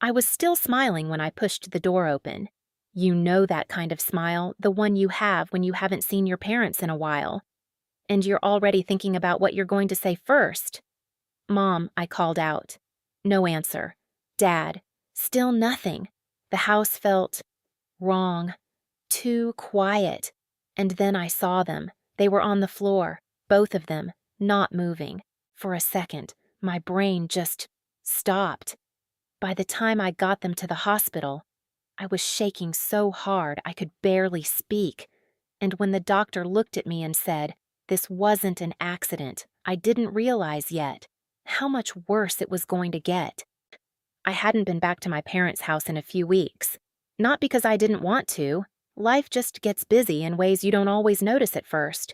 I was still smiling when I pushed the door open. You know that kind of smile, the one you have when you haven't seen your parents in a while. And you're already thinking about what you're going to say first. "Mom," I called out. No answer. "Dad." Still nothing. The house felt wrong. Too quiet. And then I saw them. They were on the floor, both of them, not moving. For a second, my brain just stopped. By the time I got them to the hospital, I was shaking so hard I could barely speak. And when the doctor looked at me and said, "This wasn't an accident," I didn't realize yet how much worse it was going to get. I hadn't been back to my parents' house in a few weeks. Not because I didn't want to. Life just gets busy in ways you don't always notice at first.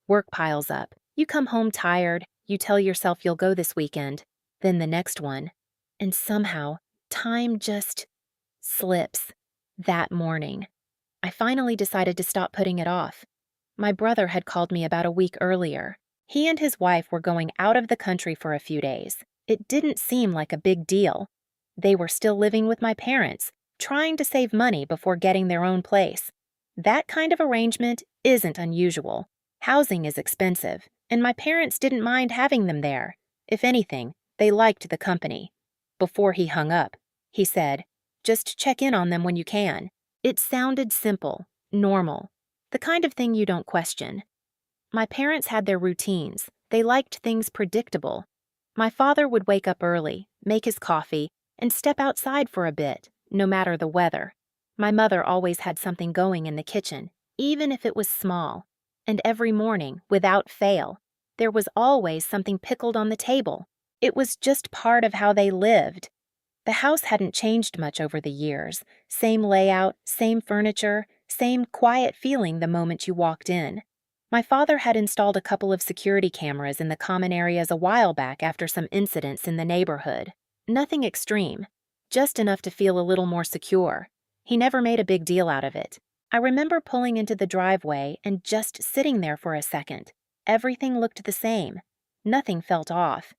Work piles up. You come home tired. You tell yourself you'll go this weekend. Then the next one. And somehow, time just slips. That morning, I finally decided to stop putting it off. My brother had called me about a week earlier. He and his wife were going out of the country for a few days. It didn't seem like a big deal. They were still living with my parents, trying to save money before getting their own place. That kind of arrangement isn't unusual. Housing is expensive, and my parents didn't mind having them there. If anything, they liked the company. Before he hung up, he said, "Just check in on them when you can." It sounded simple, normal, the kind of thing you don't question. My parents had their routines. They liked things predictable. My father would wake up early, make his coffee, and step outside for a bit, no matter the weather. My mother always had something going in the kitchen, even if it was small. And every morning, without fail, there was always something pickled on the table. It was just part of how they lived. The house hadn't changed much over the years. Same layout, same furniture, same quiet feeling the moment you walked in. My father had installed a couple of security cameras in the common areas a while back after some incidents in the neighborhood. Nothing extreme, just enough to feel a little more secure. He never made a big deal out of it. I remember pulling into the driveway and just sitting there for a second. Everything looked the same. Nothing felt off.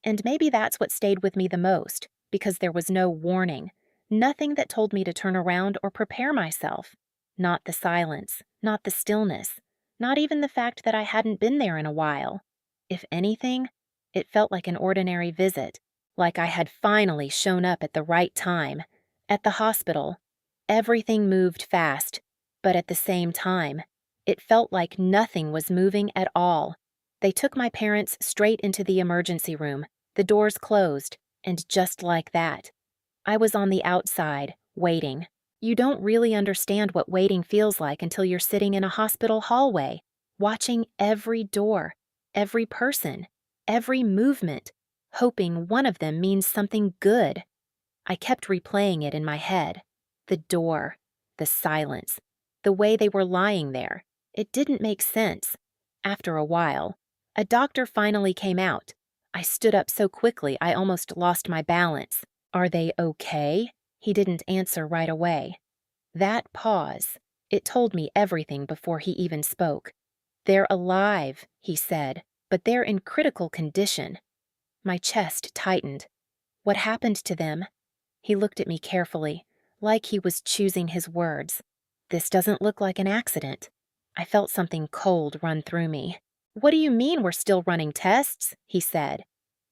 And maybe that's what stayed with me the most, because there was no warning. Nothing that told me to turn around or prepare myself. Not the silence, not the stillness, not even the fact that I hadn't been there in a while. If anything, it felt like an ordinary visit, like I had finally shown up at the right time. At the hospital, everything moved fast, but at the same time, it felt like nothing was moving at all. They took my parents straight into the emergency room, the doors closed, and just like that, I was on the outside, waiting. You don't really understand what waiting feels like until you're sitting in a hospital hallway, watching every door, every person, every movement, hoping one of them means something good. I kept replaying it in my head. The door, the silence, the way they were lying there. It didn't make sense. After a while, a doctor finally came out. I stood up so quickly I almost lost my balance. "Are they okay?" He didn't answer right away. That pause, it told me everything before he even spoke. "They're alive," he said, "but they're in critical condition." My chest tightened. "What happened to them?" He looked at me carefully, like he was choosing his words. "This doesn't look like an accident." I felt something cold run through me. "What do you mean we're still running tests?" he said.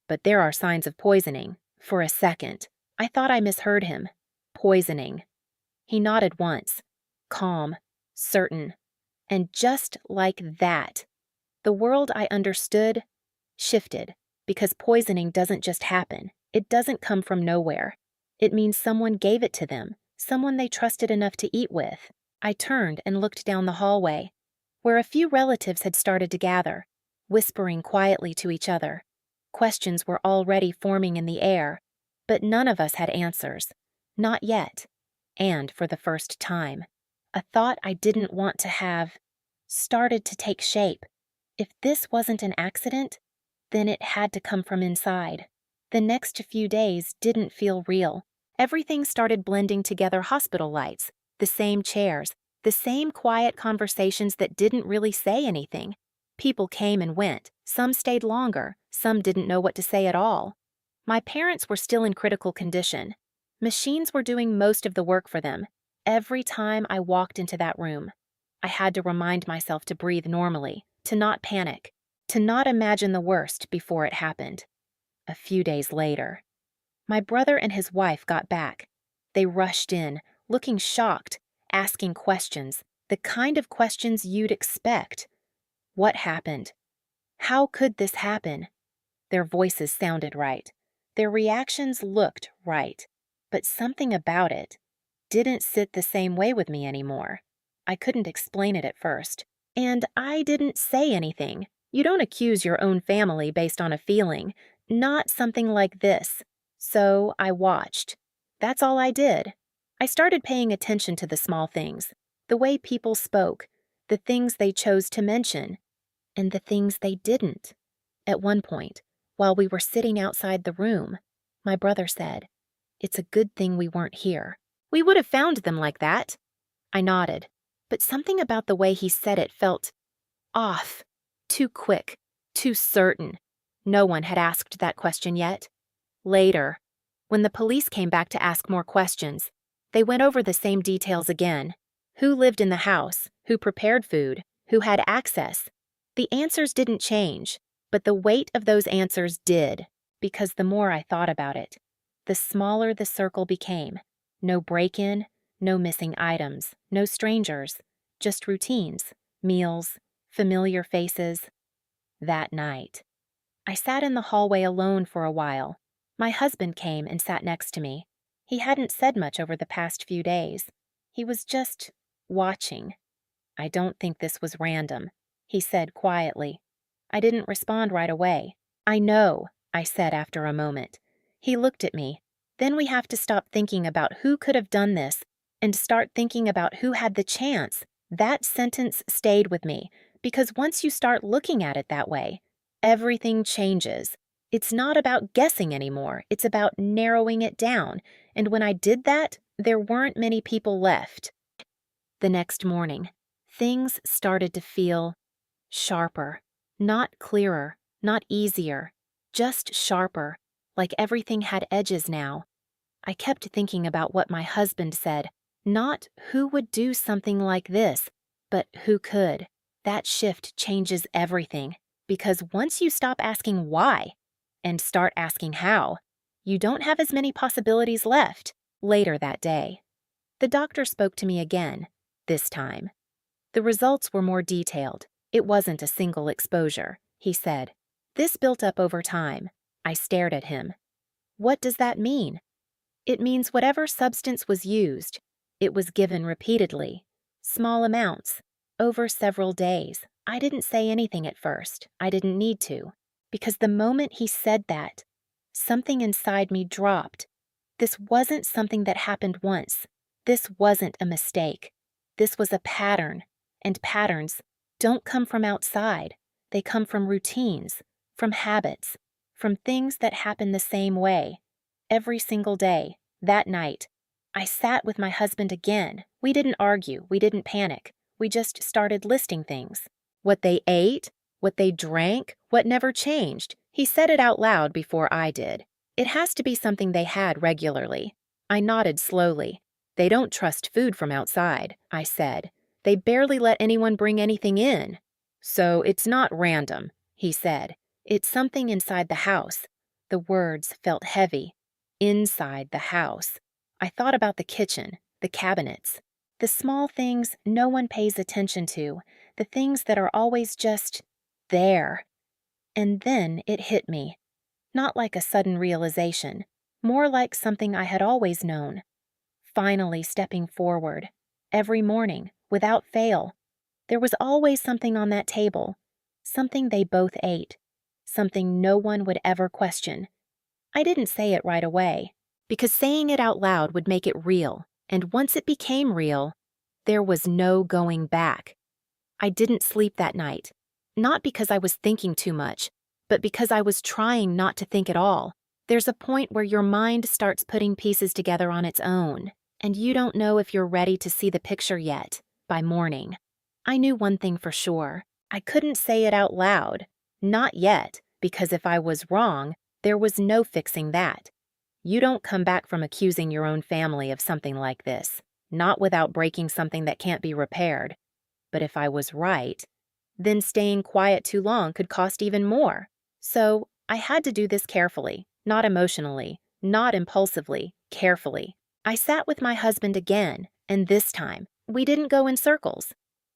"But there are signs of poisoning." For a second, I thought I misheard him. Poisoning. He nodded once, calm, certain. And just like that, the world I understood shifted, because poisoning doesn't just happen. It doesn't come from nowhere. It means someone gave it to them, someone they trusted enough to eat with. I turned and looked down the hallway, where a few relatives had started to gather, whispering quietly to each other. Questions were already forming in the air, but none of us had answers. Not yet. And for the first time, a thought I didn't want to have started to take shape. If this wasn't an accident, then it had to come from inside. The next few days didn't feel real. Everything started blending together: hospital lights, the same chairs, the same quiet conversations that didn't really say anything. People came and went. Some stayed longer. Some didn't know what to say at all. My parents were still in critical condition. Machines were doing most of the work for them. Every time I walked into that room, I had to remind myself to breathe normally, to not panic, to not imagine the worst before it happened. A few days later, my brother and his wife got back. They rushed in, looking shocked, asking questions, the kind of questions you'd expect. What happened? How could this happen? Their voices sounded right. Their reactions looked right. But something about it didn't sit the same way with me anymore. I couldn't explain it at first. And I didn't say anything. You don't accuse your own family based on a feeling, not something like this. So I watched. That's all I did. I started paying attention to the small things, the way people spoke, the things they chose to mention, and the things they didn't. At one point, while we were sitting outside the room, my brother said, "It's a good thing we weren't here. We would have found them like that." I nodded, but something about the way he said it felt off, too quick, too certain. No one had asked that question yet. Later, when the police came back to ask more questions, they went over the same details again. Who lived in the house? Who prepared food? Who had access? The answers didn't change, but the weight of those answers did, because the more I thought about it, the smaller the circle became. No break-in, no missing items, no strangers, just routines, meals, familiar faces. That night, I sat in the hallway alone for a while. My husband came and sat next to me. He hadn't said much over the past few days. He was just watching. "I don't think this was random," he said quietly. I didn't respond right away. "I know," I said after a moment. He looked at me. "Then we have to stop thinking about who could have done this and start thinking about who had the chance." That sentence stayed with me, because once you start looking at it that way, everything changes. It's not about guessing anymore, it's about narrowing it down, and when I did that, there weren't many people left. The next morning, things started to feel sharper, not clearer, not easier, just sharper, like everything had edges now. I kept thinking about what my husband said, not who would do something like this, but who could. That shift changes everything, because once you stop asking why and start asking how, you don't have as many possibilities left. Later that day, the doctor spoke to me again, this time. The results were more detailed. It wasn't a single exposure, he said. This built up over time. I stared at him. What does that mean? It means whatever substance was used, it was given repeatedly, small amounts, over several days. I didn't say anything at first. I didn't need to, because the moment he said that, something inside me dropped. This wasn't something that happened once. This wasn't a mistake. This was a pattern, and patterns don't come from outside. They come from routines, from habits, from things that happen the same way. Every single day, that night, I sat with my husband again. We didn't argue, we didn't panic. We just started listing things. What they ate, what they drank, what never changed. He said it out loud before I did. It has to be something they had regularly. I nodded slowly. They don't trust food from outside, I said. They barely let anyone bring anything in. So it's not random, he said. It's something inside the house. The words felt heavy. Inside the house. I thought about the kitchen, the cabinets, the small things no one pays attention to, the things that are always just there. And then it hit me. Not like a sudden realization, more like something I had always known. Finally stepping forward. Every morning, without fail. There was always something on that table. Something they both ate. Something no one would ever question. I didn't say it right away, because saying it out loud would make it real, and once it became real, there was no going back. I didn't sleep that night, not because I was thinking too much, but because I was trying not to think at all. There's a point where your mind starts putting pieces together on its own, and you don't know if you're ready to see the picture yet, by morning. I knew one thing for sure. I couldn't say it out loud, not yet, because if I was wrong, there was no fixing that. You don't come back from accusing your own family of something like this, not without breaking something that can't be repaired. But if I was right, then staying quiet too long could cost even more. So I had to do this carefully, not emotionally, not impulsively, carefully. I sat with my husband again, and this time, we didn't go in circles.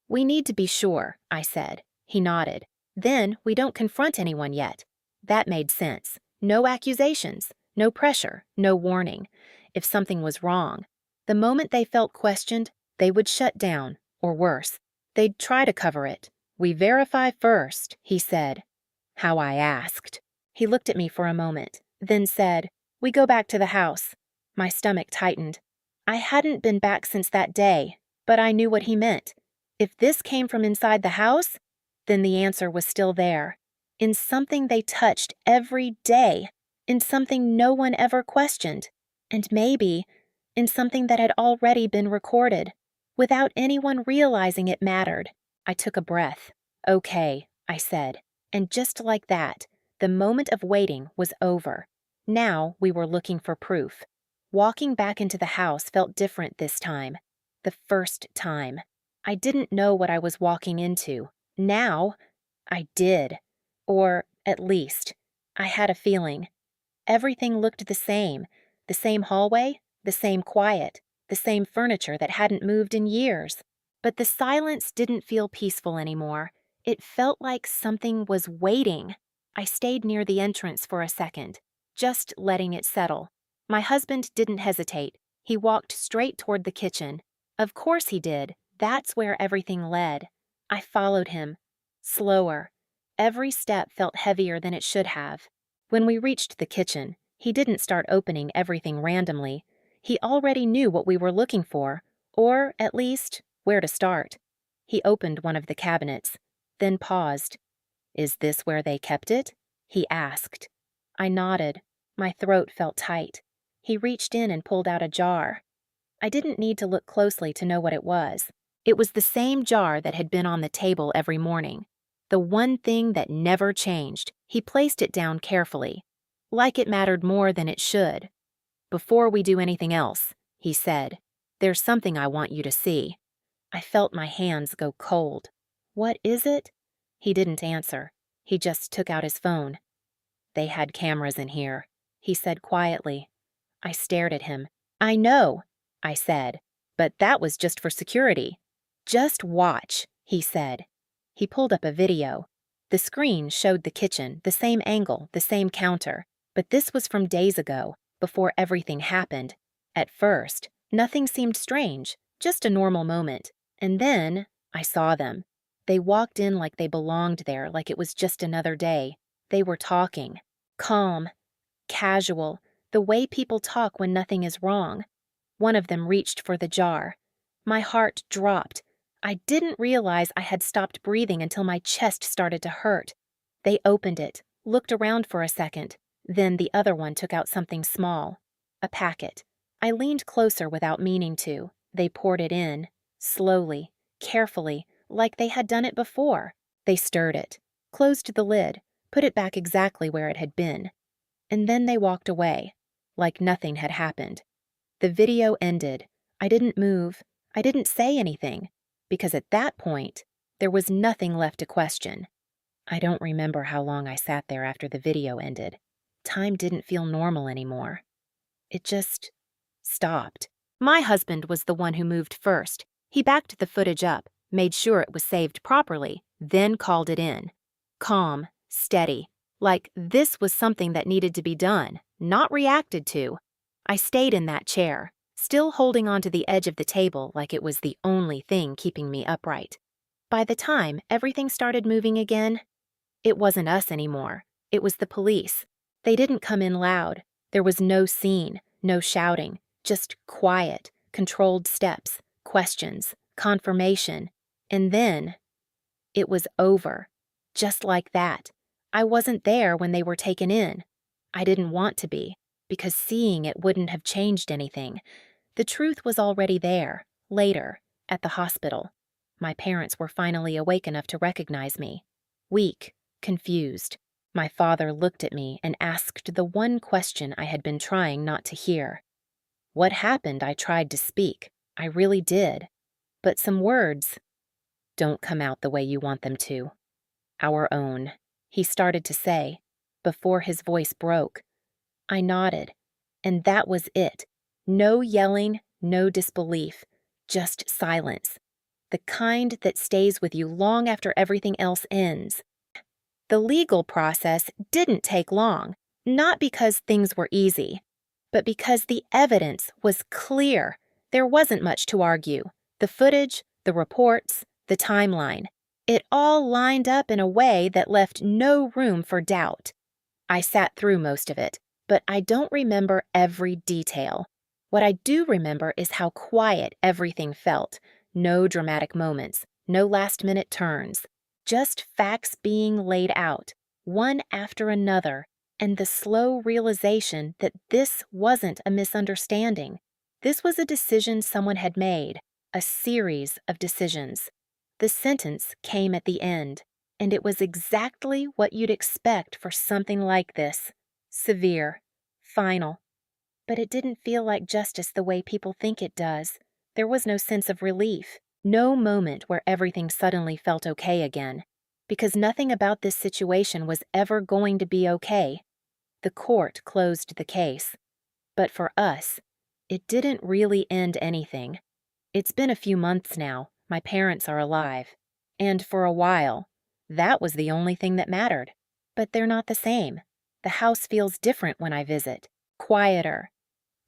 We need to be sure, I said. He nodded. Then we don't confront anyone yet. That made sense. No accusations, no pressure, no warning. If something was wrong, the moment they felt questioned, they would shut down, or worse, they'd try to cover it. We verify first, he said. How I asked. He looked at me for a moment, then said, we go back to the house. My stomach tightened. I hadn't been back since that day, but I knew what he meant. If this came from inside the house, then the answer was still there. In something they touched every day, in something no one ever questioned, and maybe in something that had already been recorded, without anyone realizing it mattered. I took a breath. Okay, I said, and just like that, the moment of waiting was over. Now we were looking for proof. Walking back into the house felt different this time. The first time. I didn't know what I was walking into. Now, I did. Or, at least, I had a feeling. Everything looked the same hallway, the same quiet, the same furniture that hadn't moved in years. But the silence didn't feel peaceful anymore. It felt like something was waiting. I stayed near the entrance for a second, just letting it settle. My husband didn't hesitate. He walked straight toward the kitchen. Of course he did. That's where everything led. I followed him. Slower. Every step felt heavier than it should have. When we reached the kitchen, he didn't start opening everything randomly. He already knew what we were looking for, or, at least, where to start. He opened one of the cabinets, then paused. Is this where they kept it? He asked. I nodded. My throat felt tight. He reached in and pulled out a jar. I didn't need to look closely to know what it was. It was the same jar that had been on the table every morning. The one thing that never changed. He placed it down carefully, like it mattered more than it should. Before we do anything else, he said, there's something I want you to see. I felt my hands go cold. What is it? He didn't answer. He just took out his phone. They had cameras in here, he said quietly. I stared at him. I know, I said, but that was just for security. Just watch, he said. He pulled up a video. The screen showed the kitchen, the same angle, the same counter, but this was from days ago, before everything happened. At first, nothing seemed strange, just a normal moment. And then, I saw them. They walked in like they belonged there, like it was just another day. They were talking. Calm. Casual. The way people talk when nothing is wrong. One of them reached for the jar. My heart dropped. I didn't realize I had stopped breathing until my chest started to hurt. They opened it, looked around for a second. Then the other one took out something small. A packet. I leaned closer without meaning to. They poured it in. Slowly, carefully, like they had done it before. They stirred it, closed the lid, put it back exactly where it had been. And then they walked away, like nothing had happened. The video ended. I didn't move. I didn't say anything, because at that point, there was nothing left to question. I don't remember how long I sat there after the video ended. Time didn't feel normal anymore. It just stopped. My husband was the one who moved first. He backed the footage up, made sure it was saved properly, then called it in. Calm, steady, like this was something that needed to be done, not reacted to. I stayed in that chair, still holding onto the edge of the table like it was the only thing keeping me upright. By the time everything started moving again, it wasn't us anymore. It was the police. They didn't come in loud. There was no scene, no shouting, just quiet, controlled steps, questions, confirmation. And then, it was over. Just like that. I wasn't there when they were taken in. I didn't want to be, because seeing it wouldn't have changed anything. The truth was already there, later, at the hospital. My parents were finally awake enough to recognize me. Weak, confused. My father looked at me and asked the one question I had been trying not to hear. What happened? I tried to speak. I really did. But some words don't come out the way you want them to. Our own, he started to say, before his voice broke. I nodded, and that was it. No yelling, no disbelief, just silence. The kind that stays with you long after everything else ends. The legal process didn't take long, not because things were easy, but because the evidence was clear. There wasn't much to argue. The footage, the reports, the timeline. It all lined up in a way that left no room for doubt. I sat through most of it, but I don't remember every detail. What I do remember is how quiet everything felt. No dramatic moments, no last-minute turns. Just facts being laid out, one after another, and the slow realization that this wasn't a misunderstanding. This was a decision someone had made, a series of decisions. The sentence came at the end, and it was exactly what you'd expect for something like this. Severe, final. But it didn't feel like justice the way people think it does. There was no sense of relief, no moment where everything suddenly felt okay again, because nothing about this situation was ever going to be okay. The court closed the case. But for us, it didn't really end anything. It's been a few months now. My parents are alive. And for a while, that was the only thing that mattered. But they're not the same. The house feels different when I visit. Quieter.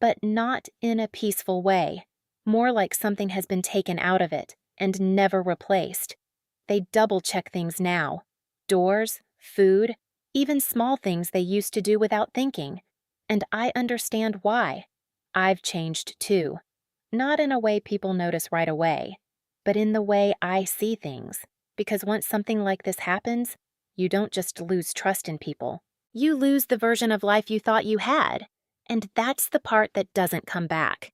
But not in a peaceful way. More like something has been taken out of it and never replaced. They double-check things now. Doors, food, even small things they used to do without thinking. And I understand why. I've changed too. Not in a way people notice right away, but in the way I see things. Because once something like this happens, you don't just lose trust in people. You lose the version of life you thought you had. And that's the part that doesn't come back.